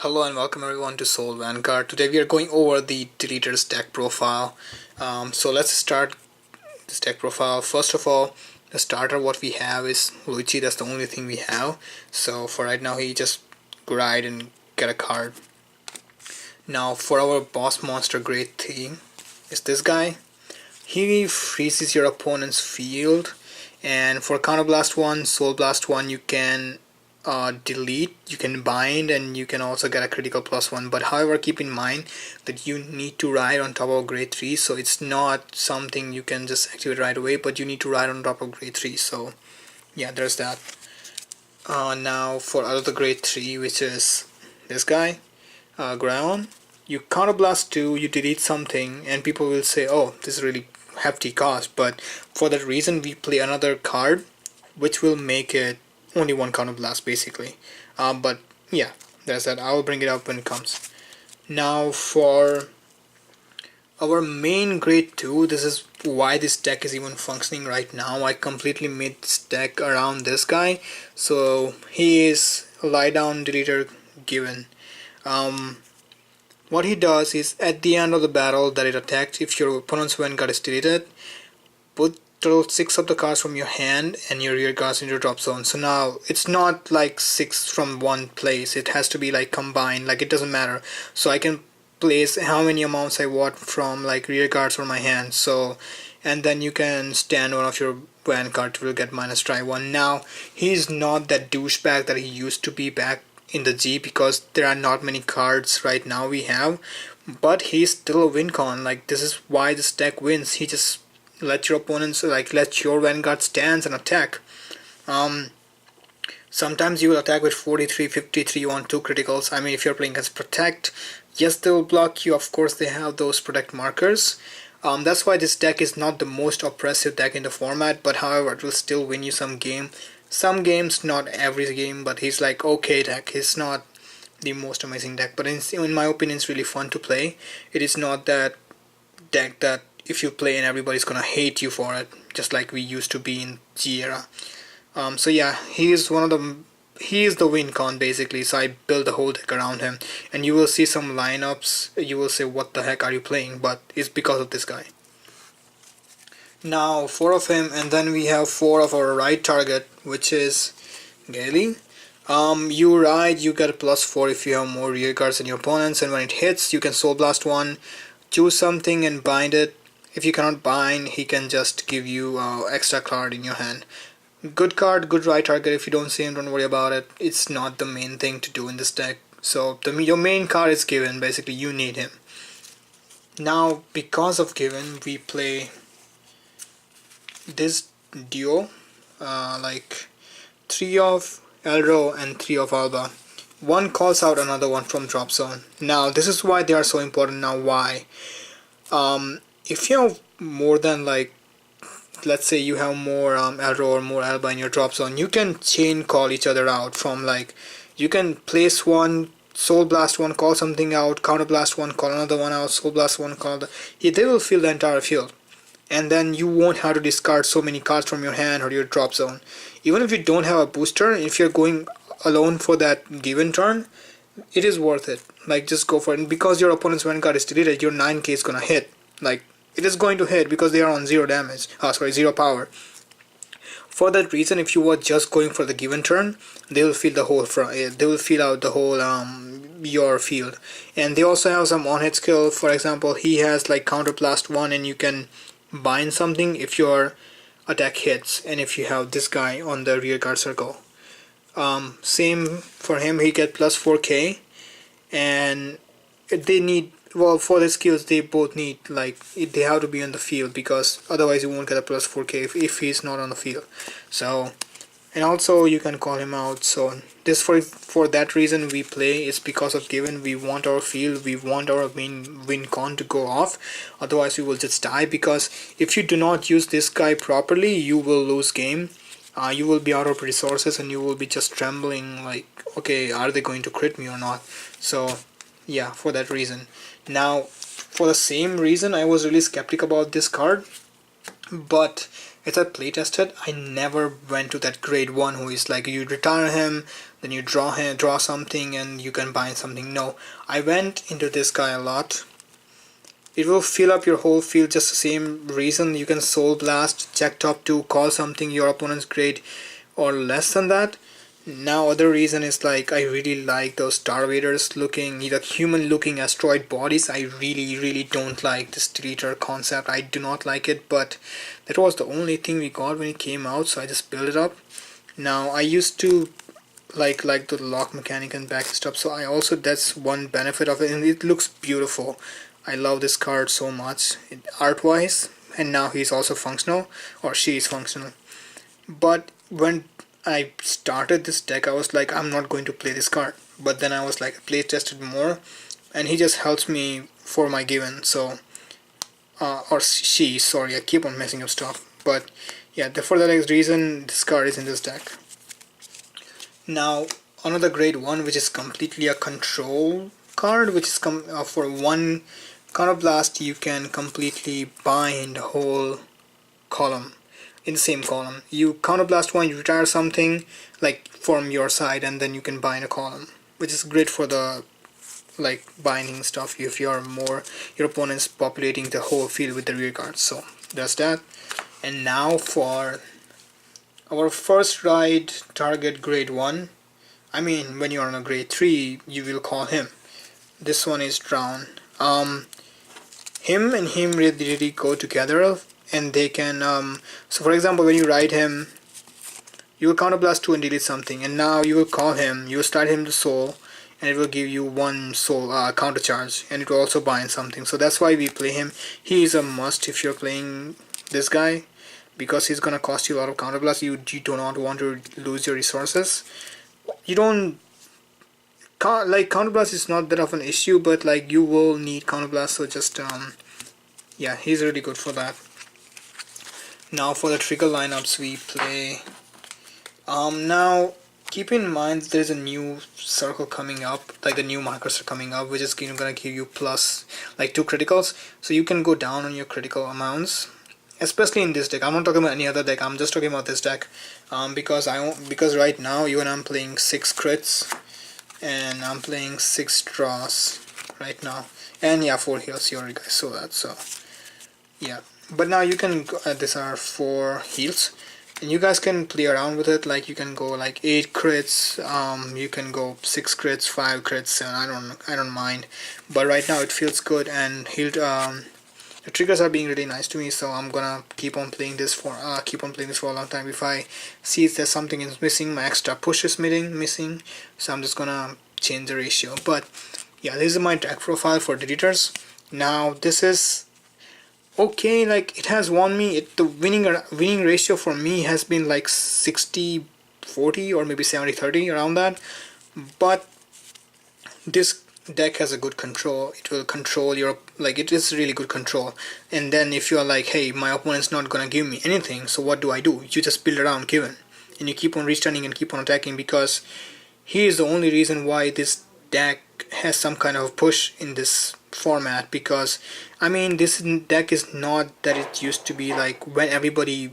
Hello and welcome everyone to Soul Vanguard. Today we are going over the Deletors deck profile. So let's start this deck profile. First of all, the starter what we have is Luigi. That's the only thing we have. So for right now, he just grind and get a card. Now for our boss monster grade 3 is this guy. He freezes your opponent's field, and for Counter Blast 1, Soul Blast 1, you can delete, you can bind, and you can also get a critical +1. But however, keep in mind that you need to ride on top of grade 3, so it's not something you can just activate right away, but you need to ride on top of grade 3. So yeah, there's that. Now for other grade 3, which is this guy, growl. You Counter Blast 2, you delete something, and people will say, oh, this is really hefty cost, but for that reason we play another card which will make it only one Counter Blast basically. But yeah, there's that. I will bring it up when it comes. Now for our main grade 2, this is why this deck is even functioning right now. I completely made this deck around this guy. So he is a lie down deleter given. What he does is at the end of the battle that it attacks, if your opponent's vanguard is deleted, put total 6 of the cards from your hand and your rear guards in your drop zone. So now it's not like 6 from one place, it has to be like combined, like it doesn't matter. So I can place how many amounts I want from like rear guards or my hand. So and then you can stand one of your vanguard will get -1. Now he's not that douchebag that he used to be back in the G, because there are not many cards right now we have, but he's still a win con. Like this is why this deck wins. He just let your opponents, like let your vanguard stands and attack. Sometimes you will attack with 43, 53 on 2 criticals. I mean, if you're playing against protect, yes, they will block you. Of course they have those protect markers. That's why this deck is not the most oppressive deck in the format, but however it will still win you some games, not every game. But he's like okay deck. He's not the most amazing deck, but in my opinion it's really fun to play. It is not that deck that if you play and everybody's gonna hate you for it, just like we used to be in G era. So yeah, he is the win con basically. So I built the whole deck around him, and you will see some lineups, you will say what the heck are you playing, but it's because of this guy. Now 4 of him, and then we have 4 of our right target, which is Gaily. You ride, you get a +4 if you have more rear guards than your opponents, and when it hits you can Soul Blast 1, choose something and bind it. If you cannot bind, he can just give you extra card in your hand. Good card, good right target. If you don't see him, don't worry about it. It's not the main thing to do in this deck. So your main card is given, basically you need him. Now because of given, we play this duo, like 3 of Elro and 3 of Alba. One calls out another one from drop zone. Now this is why they are so important. Now why? If you have more than, like, let's say you have more Elro or more Alba in your drop zone, you can chain call each other out from, like, you can place one, Soul Blast 1, call something out, Counter Blast 1, call another one out, Soul Blast 1, call the, they will fill the entire field. And then you won't have to discard so many cards from your hand or your drop zone. Even if you don't have a booster, if you're going alone for that given turn, it is worth it. Like, just go for it. And because your opponent's vanguard is deleted, your 9k is gonna hit. Like, it is going to hit because they are on 0 damage. 0 power. For that reason, if you were just going for the given turn, they will fill the whole they will fill out the whole your field. And they also have some on-hit skill. For example, he has like Counter Blast 1, and you can bind something if your attack hits, and if you have this guy on the rear guard circle. Same for him, he get +4k, and they need, well, for the skills they both need, like, they have to be on the field, because otherwise you won't get a +4k if he's not on the field. So, and also you can call him out. So this for that reason we play, is because of given. We want our field, we want our main win con to go off, otherwise we will just die, because if you do not use this guy properly, you will lose game. You will be out of resources, and you will be just trembling, like, okay, are they going to crit me or not? So yeah, for that reason. Now for the same reason I was really skeptic about this card, but As I playtested, I never went to that grade 1 who is like you retire him, then you draw something and you can bind something. No, I went into this guy a lot. It will fill up your whole field just the same reason. You can soul blast, check top 2, call something your opponent's grade or less than that. Now other reason is like I really like those starvaders looking, either human looking asteroid bodies. I really don't like this deletor concept. I do not like it, but that was the only thing we got when it came out, so I just built it up. Now I used to like the lock mechanic and back stuff, so I also, that's one benefit of it, and it looks beautiful. I love this card so much art wise, and now he's also functional, or she is functional. But when I started this deck, I was like, I'm not going to play this card. But then I was like, play tested more, and he just helps me for my given. So, or she, sorry, I keep on messing up stuff. But yeah, for that reason, this card is in this deck. Now, another grade 1, which is completely a control card, which is for 1 counterblast, you can completely bind whole column. In the same column, you counterblast 1, you retire something like from your side, and then you can bind a column, which is great for the like binding stuff if you are more, your opponent's populating the whole field with the rear guards. So that's that. And now for our first ride target grade 1, I mean when you're on a grade 3 you will call him. This one is Drown. Him and him really go together, and they can so for example, when you ride him, you will counterblast 2 and delete something, and now you will call him, you will start him to soul, and it will give you 1 soul counter charge, and it will also bind something. So that's why we play him. He is a must if you're playing this guy, because he's gonna cost you a lot of counterblast. You do not want to lose your resources. You don't like counterblast is not that of an issue, but like you will need counterblast, so just yeah, he's really good for that. Now for the trigger lineups we play, now keep in mind there's a new circle coming up, like the new markers are coming up, which is gonna give you plus like 2 criticals, so you can go down on your critical amounts, especially in this deck. I'm not talking about any other deck, I'm just talking about this deck, because right now even I'm playing 6 crits and I'm playing 6 draws right now, and yeah, 4 heals, you already guys saw that. So yeah, but now you can go, these are 4 heals, and you guys can play around with it. Like you can go like 8 crits, you can go 6 crits, 5 crits, 7. I don't mind, but right now it feels good, and healed. The triggers are being really nice to me, so I'm gonna keep on playing this for a long time. If I see there's something is missing, my extra push is missing, so I'm just gonna change the ratio. But yeah, this is my deck profile for Deletors. Now this is okay, like it has won me. The winning ratio for me has been like 60-40 or maybe 70-30, around that. But this deck has a good control. It will control your, like it is really good control. And then if you're like, hey, my opponent's not gonna give me anything, so what do? You just build around given, and you keep on returning and keep on attacking, because he is the only reason why this deck has some kind of push in this format. Because I mean, this deck is not that it used to be, like when everybody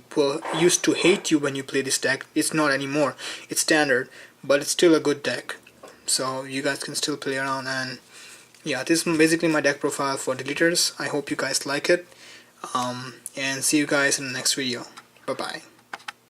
used to hate you when you play this deck. It's not anymore. It's standard, but it's still a good deck, so you guys can still play around. And yeah, this is basically my deck profile for Deletors. I hope you guys like it, and see you guys in the next video. Bye bye.